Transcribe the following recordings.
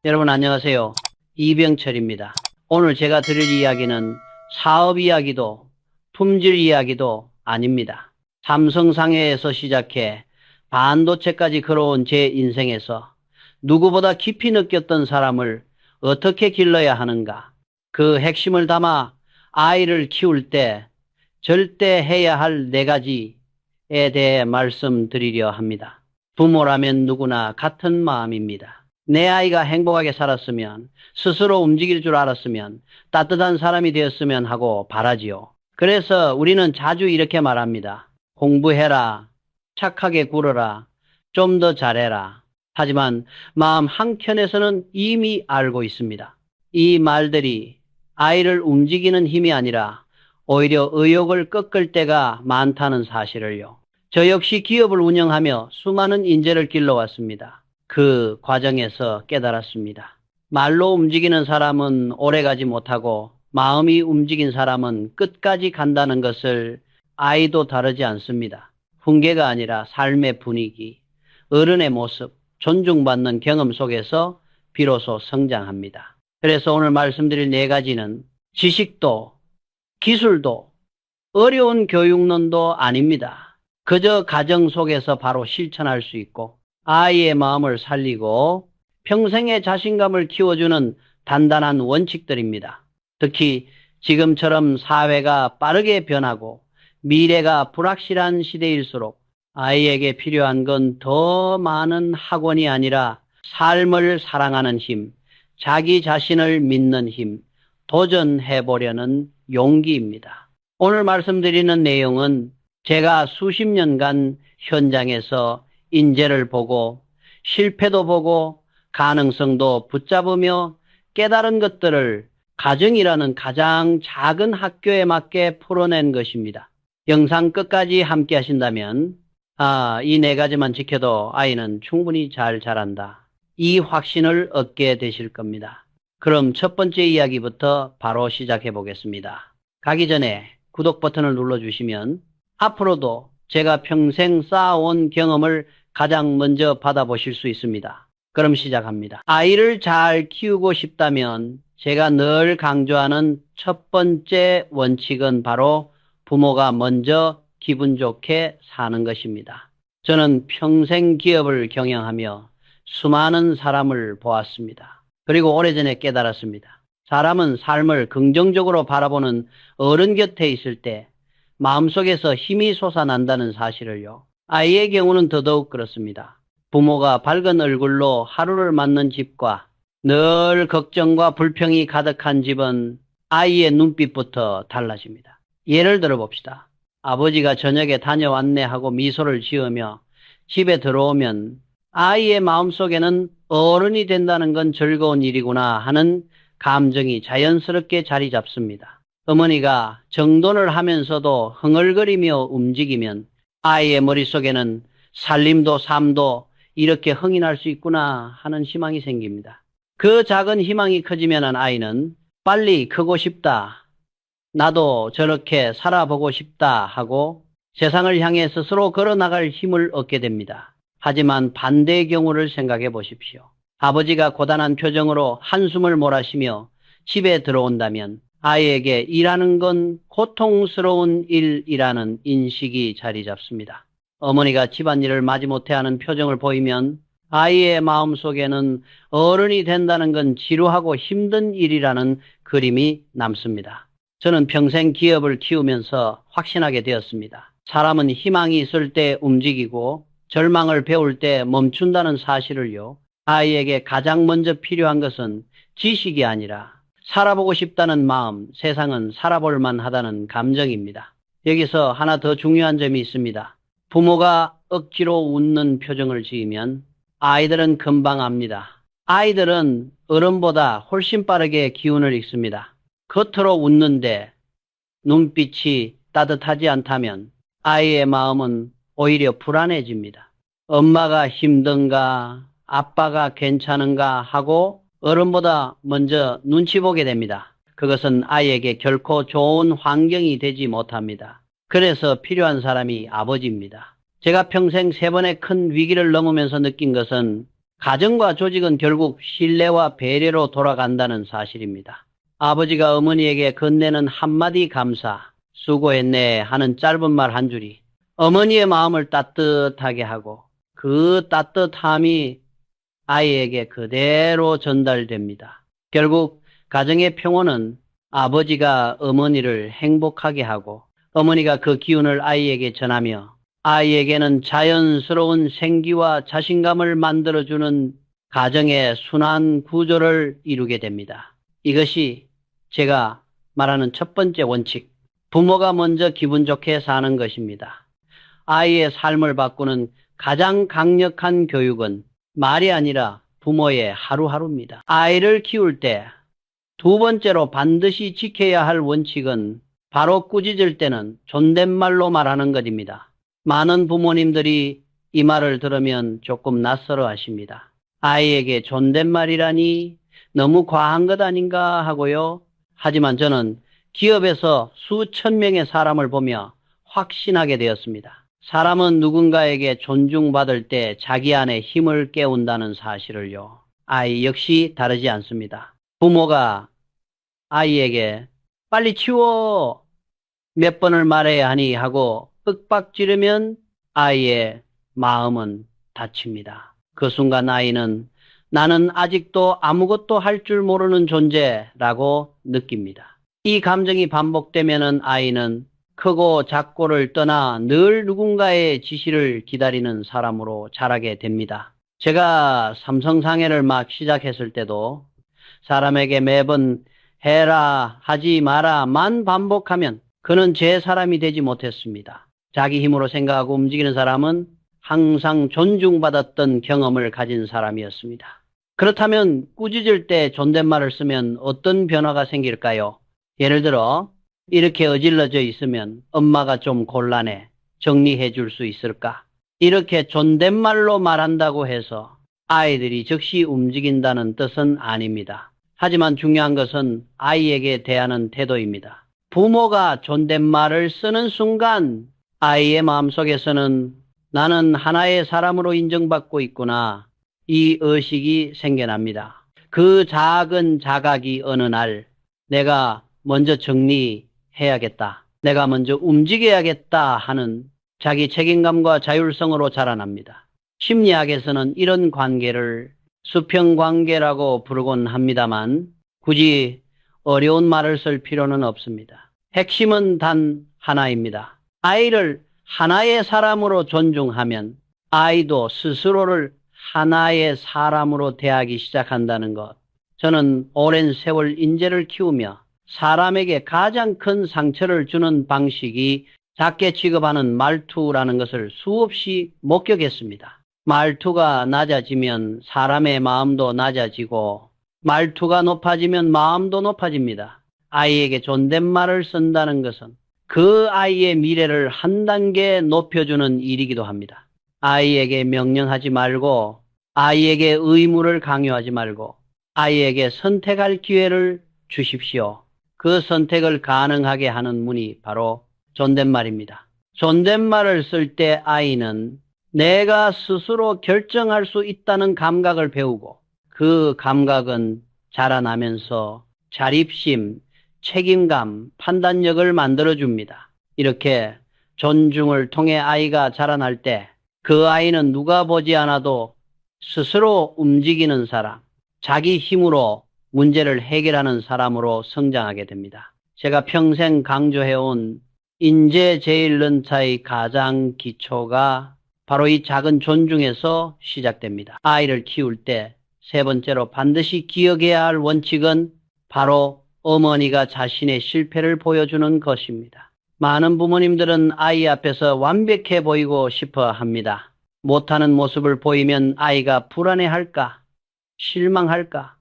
여러분 안녕하세요. 이병철입니다. 오늘 제가 드릴 이야기는 사업 이야기도 품질 이야기도 아닙니다. 삼성상회에서 시작해 반도체까지 걸어온 제 인생에서 누구보다 깊이 느꼈던 사람을 어떻게 길러야 하는가, 그 핵심을 담아 아이를 키울 때 절대 해야 할 4가지에 대해 말씀드리려 합니다. 부모라면 누구나 같은 마음입니다. 내 아이가 행복하게 살았으면, 스스로 움직일 줄 알았으면, 따뜻한 사람이 되었으면 하고 바라지요. 그래서 우리는 자주 이렇게 말합니다. 공부해라, 착하게 굴어라, 좀 더 잘해라. 하지만 마음 한켠에서는 이미 알고 있습니다. 이 말들이 아이를 움직이는 힘이 아니라 오히려 의욕을 꺾을 때가 많다는 사실을요. 저 역시 기업을 운영하며 수많은 인재를 길러왔습니다. 그 과정에서 깨달았습니다. 말로 움직이는 사람은 오래가지 못하고 마음이 움직인 사람은 끝까지 간다는 것을 아이도 다르지 않습니다. 훈계가 아니라 삶의 분위기, 어른의 모습, 존중받는 경험 속에서 비로소 성장합니다. 그래서 오늘 말씀드릴 4가지는 지식도, 기술도, 어려운 교육론도 아닙니다. 그저 가정 속에서 바로 실천할 수 있고 아이의 마음을 살리고 평생의 자신감을 키워주는 단단한 원칙들입니다. 특히 지금처럼 사회가 빠르게 변하고 미래가 불확실한 시대일수록 아이에게 필요한 건 더 많은 학원이 아니라 삶을 사랑하는 힘, 자기 자신을 믿는 힘, 도전해보려는 용기입니다. 오늘 말씀드리는 내용은 제가 수십 년간 현장에서 인재를 보고 실패도 보고 가능성도 붙잡으며 깨달은 것들을 가정이라는 가장 작은 학교에 맞게 풀어낸 것입니다. 영상 끝까지 함께 하신다면 이 4가지만 지켜도 아이는 충분히 잘 자란다, 이 확신을 얻게 되실 겁니다. 그럼 첫 번째 이야기부터 바로 시작해 보겠습니다. 가기 전에 구독 버튼을 눌러주시면 앞으로도 제가 평생 쌓아온 경험을 가장 먼저 받아보실 수 있습니다. 그럼 시작합니다. 아이를 잘 키우고 싶다면 제가 늘 강조하는 첫 번째 원칙은 바로 부모가 먼저 기분 좋게 사는 것입니다. 저는 평생 기업을 경영하며 수많은 사람을 보았습니다. 그리고 오래전에 깨달았습니다. 사람은 삶을 긍정적으로 바라보는 어른 곁에 있을 때 마음속에서 힘이 솟아난다는 사실을요. 아이의 경우는 더더욱 그렇습니다. 부모가 밝은 얼굴로 하루를 맞는 집과 늘 걱정과 불평이 가득한 집은 아이의 눈빛부터 달라집니다. 예를 들어 봅시다. 아버지가 저녁에 다녀왔네 하고 미소를 지으며 집에 들어오면 아이의 마음속에는 어른이 된다는 건 즐거운 일이구나 하는 감정이 자연스럽게 자리 잡습니다. 어머니가 정돈을 하면서도 흥얼거리며 움직이면 아이의 머릿속에는 살림도 삶도 이렇게 흥이 날 수 있구나 하는 희망이 생깁니다. 그 작은 희망이 커지면 아이는 빨리 크고 싶다, 나도 저렇게 살아보고 싶다 하고 세상을 향해 스스로 걸어나갈 힘을 얻게 됩니다. 하지만 반대의 경우를 생각해 보십시오. 아버지가 고단한 표정으로 한숨을 몰아쉬며 집에 들어온다면 아이에게 일하는 건 고통스러운 일이라는 인식이 자리 잡습니다. 어머니가 집안일을 마지못해 하는 표정을 보이면 아이의 마음속에는 어른이 된다는 건 지루하고 힘든 일이라는 그림이 남습니다. 저는 평생 기업을 키우면서 확신하게 되었습니다. 사람은 희망이 있을 때 움직이고 절망을 배울 때 멈춘다는 사실을요. 아이에게 가장 먼저 필요한 것은 지식이 아니라 살아보고 싶다는 마음, 세상은 살아볼 만하다는 감정입니다. 여기서 하나 더 중요한 점이 있습니다. 부모가 억지로 웃는 표정을 지으면 아이들은 금방 압니다. 아이들은 어른보다 훨씬 빠르게 기운을 읽습니다. 겉으로 웃는데 눈빛이 따뜻하지 않다면 아이의 마음은 오히려 불안해집니다. 엄마가 힘든가, 아빠가 괜찮은가 하고 어른보다 먼저 눈치 보게 됩니다. 그것은 아이에게 결코 좋은 환경이 되지 못합니다. 그래서 필요한 사람이 아버지입니다. 제가 평생 3번의 큰 위기를 넘으면서 느낀 것은 가정과 조직은 결국 신뢰와 배려로 돌아간다는 사실입니다. 아버지가 어머니에게 건네는 한마디 감사, 수고했네 하는 짧은 말 한 줄이 어머니의 마음을 따뜻하게 하고 그 따뜻함이 아이에게 그대로 전달됩니다. 결국 가정의 평온은 아버지가 어머니를 행복하게 하고 어머니가 그 기운을 아이에게 전하며 아이에게는 자연스러운 생기와 자신감을 만들어주는 가정의 순환 구조를 이루게 됩니다. 이것이 제가 말하는 첫 번째 원칙, 부모가 먼저 기분 좋게 사는 것입니다. 아이의 삶을 바꾸는 가장 강력한 교육은 말이 아니라 부모의 하루하루입니다. 아이를 키울 때 두 번째로 반드시 지켜야 할 원칙은 바로 꾸짖을 때는 존댓말로 말하는 것입니다. 많은 부모님들이 이 말을 들으면 조금 낯설어 하십니다. 아이에게 존댓말이라니 너무 과한 것 아닌가 하고요. 하지만 저는 기업에서 수천 명의 사람을 보며 확신하게 되었습니다. 사람은 누군가에게 존중받을 때 자기 안에 힘을 깨운다는 사실을요. 아이 역시 다르지 않습니다. 부모가 아이에게 빨리 치워 몇 번을 말해야 하니 하고 윽박 지르면 아이의 마음은 다칩니다. 그 순간 아이는 나는 아직도 아무것도 할 줄 모르는 존재라고 느낍니다. 이 감정이 반복되면 아이는 크고 작고를 떠나 늘 누군가의 지시를 기다리는 사람으로 자라게 됩니다. 제가 삼성상해를 막 시작했을 때도 사람에게 매번 해라, 하지 마라만 반복하면 그는 제 사람이 되지 못했습니다. 자기 힘으로 생각하고 움직이는 사람은 항상 존중받았던 경험을 가진 사람이었습니다. 그렇다면 꾸짖을 때 존댓말을 쓰면 어떤 변화가 생길까요? 예를 들어 이렇게 어질러져 있으면 엄마가 좀 곤란해. 정리해 줄 수 있을까? 이렇게 존댓말로 말한다고 해서 아이들이 즉시 움직인다는 뜻은 아닙니다. 하지만 중요한 것은 아이에게 대하는 태도입니다. 부모가 존댓말을 쓰는 순간 아이의 마음속에서는 나는 하나의 사람으로 인정받고 있구나. 이 의식이 생겨납니다. 그 작은 자각이 어느 날 내가 먼저 정리해야겠다. 내가 먼저 움직여야겠다 하는 자기 책임감과 자율성으로 자라납니다. 심리학에서는 이런 관계를 수평관계라고 부르곤 합니다만 굳이 어려운 말을 쓸 필요는 없습니다. 핵심은 단 하나입니다. 아이를 하나의 사람으로 존중하면 아이도 스스로를 하나의 사람으로 대하기 시작한다는 것. 저는 오랜 세월 인재를 키우며 사람에게 가장 큰 상처를 주는 방식이 작게 취급하는 말투라는 것을 수없이 목격했습니다. 말투가 낮아지면 사람의 마음도 낮아지고 말투가 높아지면 마음도 높아집니다. 아이에게 존댓말을 쓴다는 것은 그 아이의 미래를 한 단계 높여주는 일이기도 합니다. 아이에게 명령하지 말고 아이에게 의무를 강요하지 말고 아이에게 선택할 기회를 주십시오. 그 선택을 가능하게 하는 문이 바로 존댓말입니다. 존댓말을 쓸 때 아이는 내가 스스로 결정할 수 있다는 감각을 배우고 그 감각은 자라나면서 자립심, 책임감, 판단력을 만들어줍니다. 이렇게 존중을 통해 아이가 자라날 때 그 아이는 누가 보지 않아도 스스로 움직이는 사람, 자기 힘으로 문제를 해결하는 사람으로 성장하게 됩니다. 제가 평생 강조해온 인재 제일런차의 가장 기초가 바로 이 작은 존중에서 시작됩니다. 아이를 키울 때 세 번째로 반드시 기억해야 할 원칙은 바로 어머니가 자신의 실패를 보여주는 것입니다. 많은 부모님들은 아이 앞에서 완벽해 보이고 싶어 합니다. 못하는 모습을 보이면 아이가 불안해할까, 실망할까,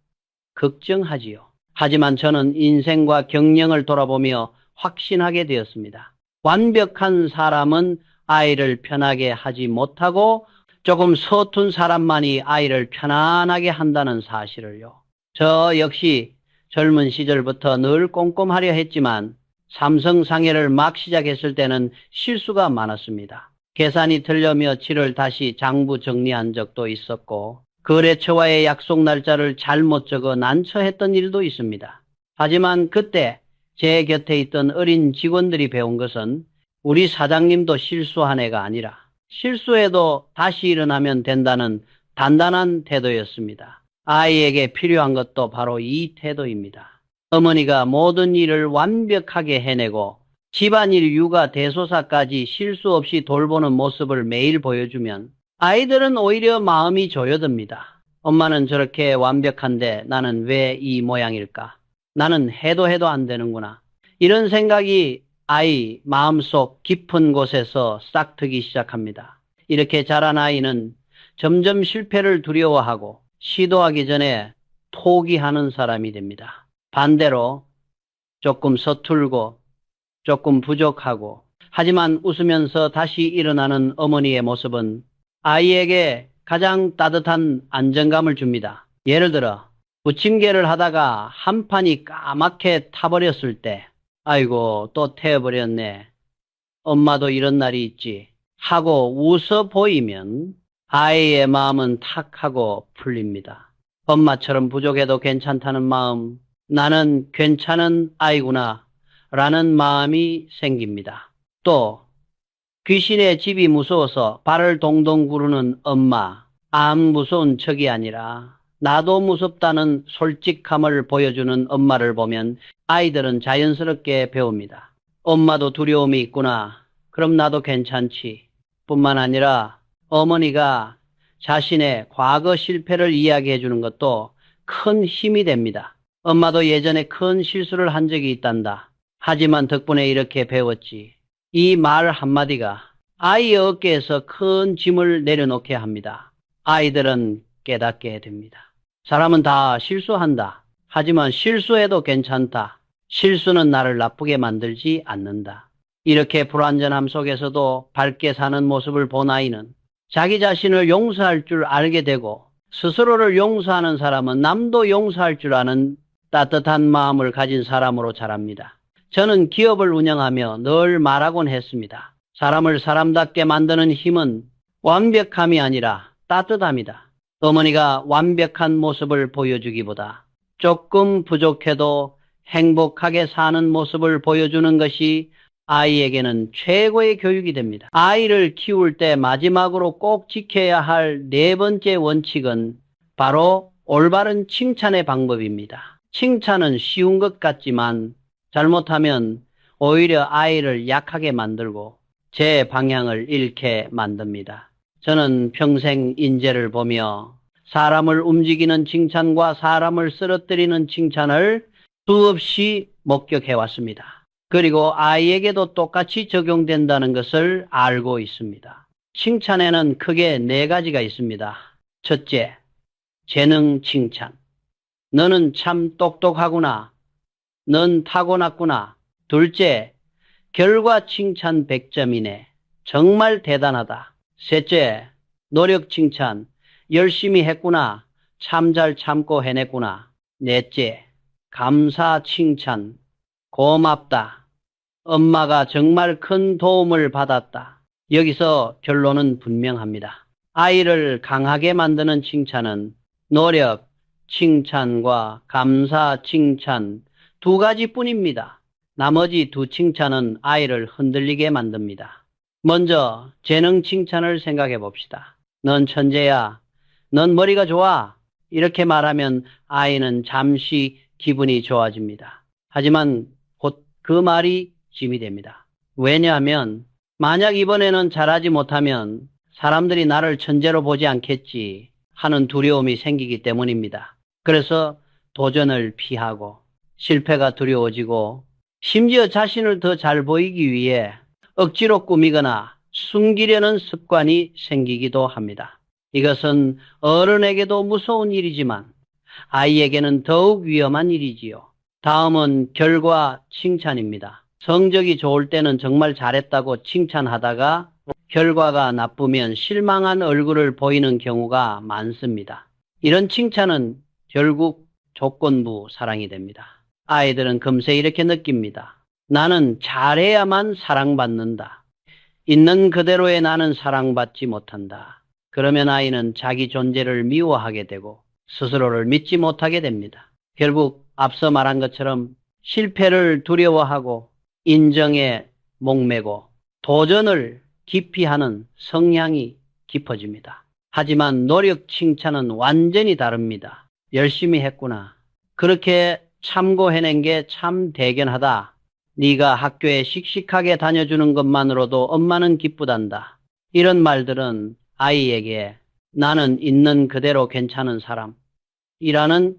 걱정하지요. 하지만 저는 인생과 경영을 돌아보며 확신하게 되었습니다. 완벽한 사람은 아이를 편하게 하지 못하고 조금 서툰 사람만이 아이를 편안하게 한다는 사실을요. 저 역시 젊은 시절부터 늘 꼼꼼하려 했지만 삼성상해를 막 시작했을 때는 실수가 많았습니다. 계산이 틀려 며칠을 다시 장부 정리한 적도 있었고 거래처와의 약속 날짜를 잘못 적어 난처했던 일도 있습니다. 하지만 그때 제 곁에 있던 어린 직원들이 배운 것은 우리 사장님도 실수한 애가 아니라 실수해도 다시 일어나면 된다는 단단한 태도였습니다. 아이에게 필요한 것도 바로 이 태도입니다. 어머니가 모든 일을 완벽하게 해내고 집안일, 육아, 대소사까지 실수 없이 돌보는 모습을 매일 보여주면 아이들은 오히려 마음이 조여듭니다. 엄마는 저렇게 완벽한데 나는 왜 이 모양일까? 나는 해도 안 되는구나. 이런 생각이 아이 마음속 깊은 곳에서 싹트기 시작합니다. 이렇게 자란 아이는 점점 실패를 두려워하고 시도하기 전에 포기하는 사람이 됩니다. 반대로 조금 서툴고 조금 부족하고 하지만 웃으면서 다시 일어나는 어머니의 모습은 아이에게 가장 따뜻한 안정감을 줍니다. 예를 들어 부침개를 하다가 한 판이 까맣게 타버렸을 때 아이고 또 태워버렸네. 엄마도 이런 날이 있지 하고 웃어 보이면 아이의 마음은 탁 하고 풀립니다. 엄마처럼 부족해도 괜찮다는 마음, 나는 괜찮은 아이구나 라는 마음이 생깁니다. 또 귀신의 집이 무서워서 발을 동동 구르는 엄마, 안 무서운 척이 아니라 나도 무섭다는 솔직함을 보여주는 엄마를 보면 아이들은 자연스럽게 배웁니다. 엄마도 두려움이 있구나. 그럼 나도 괜찮지. 뿐만 아니라 어머니가 자신의 과거 실패를 이야기해 주는 것도 큰 힘이 됩니다. 엄마도 예전에 큰 실수를 한 적이 있단다. 하지만 덕분에 이렇게 배웠지. 이 말 한마디가 아이의 어깨에서 큰 짐을 내려놓게 합니다. 아이들은 깨닫게 됩니다. 사람은 다 실수한다. 하지만 실수해도 괜찮다. 실수는 나를 나쁘게 만들지 않는다. 이렇게 불완전함 속에서도 밝게 사는 모습을 본 아이는 자기 자신을 용서할 줄 알게 되고 스스로를 용서하는 사람은 남도 용서할 줄 아는 따뜻한 마음을 가진 사람으로 자랍니다. 저는 기업을 운영하며 늘 말하곤 했습니다. 사람을 사람답게 만드는 힘은 완벽함이 아니라 따뜻함이다. 어머니가 완벽한 모습을 보여주기보다 조금 부족해도 행복하게 사는 모습을 보여주는 것이 아이에게는 최고의 교육이 됩니다. 아이를 키울 때 마지막으로 꼭 지켜야 할 네 번째 원칙은 바로 올바른 칭찬의 방법입니다. 칭찬은 쉬운 것 같지만 잘못하면 오히려 아이를 약하게 만들고 제 방향을 잃게 만듭니다. 저는 평생 인재를 보며 사람을 움직이는 칭찬과 사람을 쓰러뜨리는 칭찬을 수없이 목격해 왔습니다. 그리고 아이에게도 똑같이 적용된다는 것을 알고 있습니다. 칭찬에는 크게 네 가지가 있습니다. 첫째, 재능 칭찬. 너는 참 똑똑하구나. 넌 타고났구나. 둘째, 결과 칭찬 100점이네. 정말 대단하다. 셋째, 노력 칭찬. 열심히 했구나. 참 잘 참고 해냈구나. 넷째, 감사 칭찬. 고맙다. 엄마가 정말 큰 도움을 받았다. 여기서 결론은 분명합니다. 아이를 강하게 만드는 칭찬은 노력 칭찬과 감사 칭찬 두 가지뿐입니다. 나머지 두 칭찬은 아이를 흔들리게 만듭니다. 먼저 재능 칭찬을 생각해 봅시다. 넌 천재야. 넌 머리가 좋아. 이렇게 말하면 아이는 잠시 기분이 좋아집니다. 하지만 곧 그 말이 짐이 됩니다. 왜냐하면 만약 이번에는 잘하지 못하면 사람들이 나를 천재로 보지 않겠지 하는 두려움이 생기기 때문입니다. 그래서 도전을 피하고 실패가 두려워지고 심지어 자신을 더 잘 보이기 위해 억지로 꾸미거나 숨기려는 습관이 생기기도 합니다. 이것은 어른에게도 무서운 일이지만 아이에게는 더욱 위험한 일이지요. 다음은 결과 칭찬입니다. 성적이 좋을 때는 정말 잘했다고 칭찬하다가 결과가 나쁘면 실망한 얼굴을 보이는 경우가 많습니다. 이런 칭찬은 결국 조건부 사랑이 됩니다. 아이들은 금세 이렇게 느낍니다. 나는 잘해야만 사랑받는다. 있는 그대로의 나는 사랑받지 못한다. 그러면 아이는 자기 존재를 미워하게 되고 스스로를 믿지 못하게 됩니다. 결국 앞서 말한 것처럼 실패를 두려워하고 인정에 목매고 도전을 기피하는 성향이 깊어집니다. 하지만 노력 칭찬은 완전히 다릅니다. 열심히 했구나. 그렇게 참고해낸 게 참 대견하다. 네가 학교에 씩씩하게 다녀주는 것만으로도 엄마는 기쁘단다. 이런 말들은 아이에게 나는 있는 그대로 괜찮은 사람이라는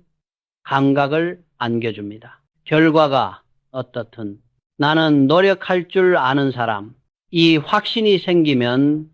감각을 안겨줍니다. 결과가 어떻든 나는 노력할 줄 아는 사람, 이 확신이 생기면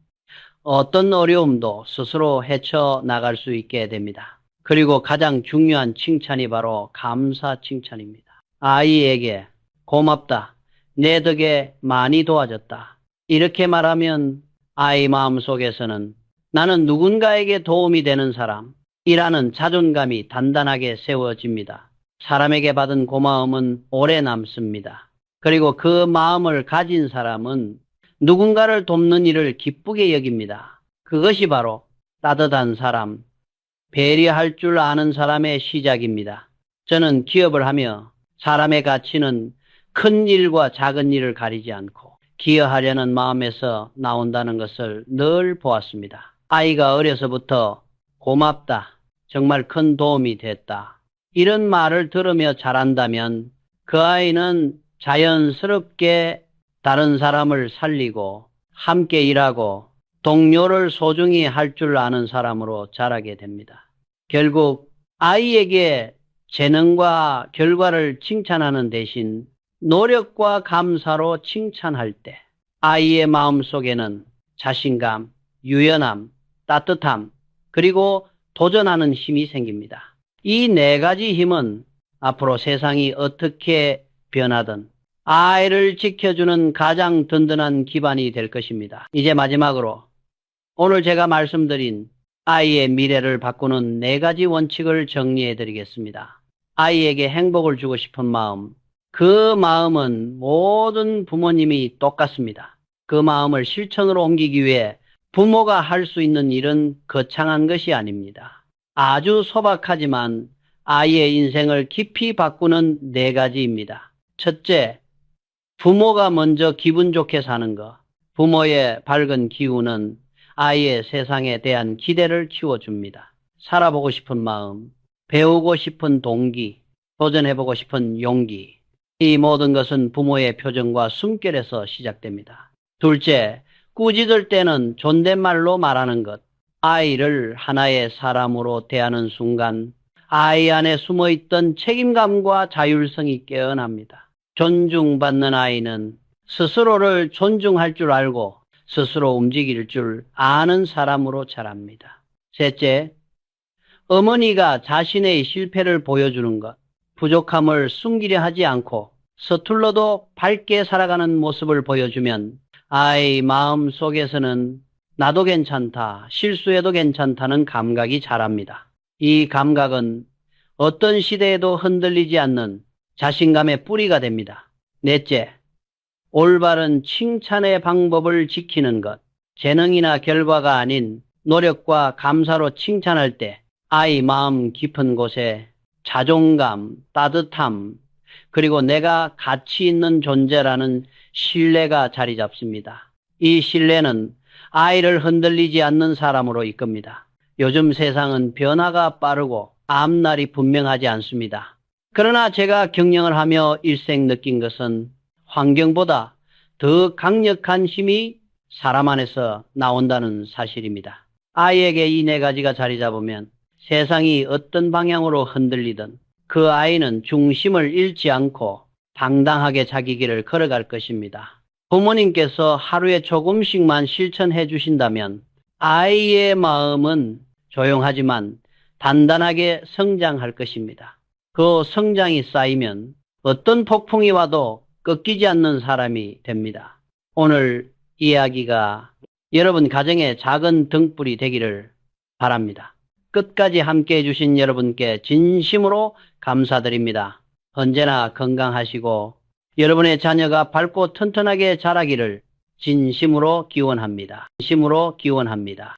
어떤 어려움도 스스로 헤쳐나갈 수 있게 됩니다. 그리고 가장 중요한 칭찬이 바로 감사 칭찬입니다. 아이에게 고맙다. 내 덕에 많이 도와줬다. 이렇게 말하면 아이 마음속에서는 나는 누군가에게 도움이 되는 사람이라는 자존감이 단단하게 세워집니다. 사람에게 받은 고마움은 오래 남습니다. 그리고 그 마음을 가진 사람은 누군가를 돕는 일을 기쁘게 여깁니다. 그것이 바로 따뜻한 사람, 배려할 줄 아는 사람의 시작입니다. 저는 기업을 하며 사람의 가치는 큰 일과 작은 일을 가리지 않고 기여하려는 마음에서 나온다는 것을 늘 보았습니다. 아이가 어려서부터 고맙다, 정말 큰 도움이 됐다, 이런 말을 들으며 자란다면 그 아이는 자연스럽게 다른 사람을 살리고 함께 일하고 동료를 소중히 할 줄 아는 사람으로 자라게 됩니다. 결국 아이에게 재능과 결과를 칭찬하는 대신 노력과 감사로 칭찬할 때 아이의 마음속에는 자신감, 유연함, 따뜻함, 그리고 도전하는 힘이 생깁니다. 이 네 가지 힘은 앞으로 세상이 어떻게 변하든 아이를 지켜주는 가장 든든한 기반이 될 것입니다. 이제 마지막으로 오늘 제가 말씀드린 아이의 미래를 바꾸는 네 가지 원칙을 정리해 드리겠습니다. 아이에게 행복을 주고 싶은 마음, 그 마음은 모든 부모님이 똑같습니다. 그 마음을 실천으로 옮기기 위해 부모가 할 수 있는 일은 거창한 것이 아닙니다. 아주 소박하지만 아이의 인생을 깊이 바꾸는 네 가지입니다. 첫째, 부모가 먼저 기분 좋게 사는 것. 부모의 밝은 기운은 아이의 세상에 대한 기대를 키워줍니다. 살아보고 싶은 마음, 배우고 싶은 동기, 도전해보고 싶은 용기. 이 모든 것은 부모의 표정과 숨결에서 시작됩니다. 둘째, 꾸짖을 때는 존댓말로 말하는 것. 아이를 하나의 사람으로 대하는 순간 아이 안에 숨어있던 책임감과 자율성이 깨어납니다. 존중받는 아이는 스스로를 존중할 줄 알고 스스로 움직일 줄 아는 사람으로 자랍니다. 셋째, 어머니가 자신의 실패를 보여주는 것, 부족함을 숨기려 하지 않고 서툴러도 밝게 살아가는 모습을 보여주면 아이 마음 속에서는 나도 괜찮다, 실수해도 괜찮다는 감각이 자랍니다. 이 감각은 어떤 시대에도 흔들리지 않는 자신감의 뿌리가 됩니다. 넷째, 올바른 칭찬의 방법을 지키는 것. 재능이나 결과가 아닌 노력과 감사로 칭찬할 때 아이 마음 깊은 곳에 자존감, 따뜻함, 그리고 내가 가치 있는 존재라는 신뢰가 자리 잡습니다. 이 신뢰는 아이를 흔들리지 않는 사람으로 이끕니다. 요즘 세상은 변화가 빠르고 앞날이 분명하지 않습니다. 그러나 제가 경영을 하며 일생 느낀 것은 환경보다 더 강력한 힘이 사람 안에서 나온다는 사실입니다. 아이에게 이 네 가지가 자리 잡으면 세상이 어떤 방향으로 흔들리든 그 아이는 중심을 잃지 않고 당당하게 자기 길을 걸어갈 것입니다. 부모님께서 하루에 조금씩만 실천해 주신다면 아이의 마음은 조용하지만 단단하게 성장할 것입니다. 그 성장이 쌓이면 어떤 폭풍이 와도 꺾이지 않는 사람이 됩니다. 오늘 이야기가 여러분 가정의 작은 등불이 되기를 바랍니다. 끝까지 함께 해주신 여러분께 진심으로 감사드립니다. 언제나 건강하시고 여러분의 자녀가 밝고 튼튼하게 자라기를 진심으로 기원합니다. 진심으로 기원합니다.